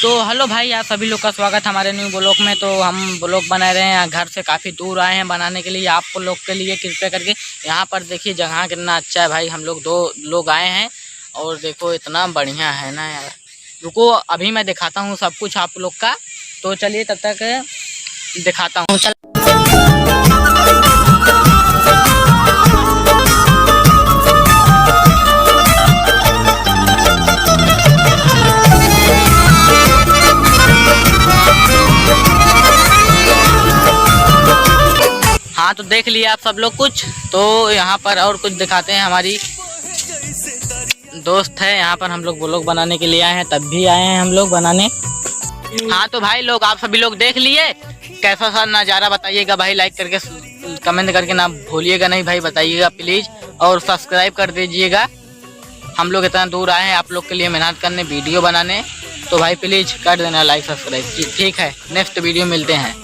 तो हेलो भाई, आप सभी लोग का स्वागत हमारे न्यू ब्लॉग में। तो हम ब्लॉग बना रहे हैं, घर से काफ़ी दूर आए हैं बनाने के लिए। आप लोग के लिए कृपया करके यहाँ पर देखिए जगह कितना अच्छा है भाई। हम लोग 2 लोग आए हैं और देखो इतना बढ़िया है ना यार। रुको अभी मैं दिखाता हूँ सब कुछ आप लोग का। तो चलिए तब तक दिखाता हूँ। हाँ तो देख लिया आप सब लोग कुछ। तो यहाँ पर और कुछ दिखाते हैं। हमारी दोस्त है यहाँ पर, हम लोग ब्लॉग बनाने के लिए आए हैं, तब भी आए हैं हम लोग बनाने। हाँ तो भाई लोग, आप सभी लोग देख लिए कैसा सा नज़ारा, बताइएगा भाई। लाइक करके कमेंट करके ना भूलिएगा नहीं भाई, बताइएगा प्लीज़। और सब्सक्राइब कर दीजिएगा। हम लोग इतना दूर आए हैं आप लोग के लिए मेहनत करने, वीडियो बनाने। तो भाई प्लीज़ कर देना लाइक सब्सक्राइब। ठीक है, नेक्स्ट वीडियो मिलते हैं।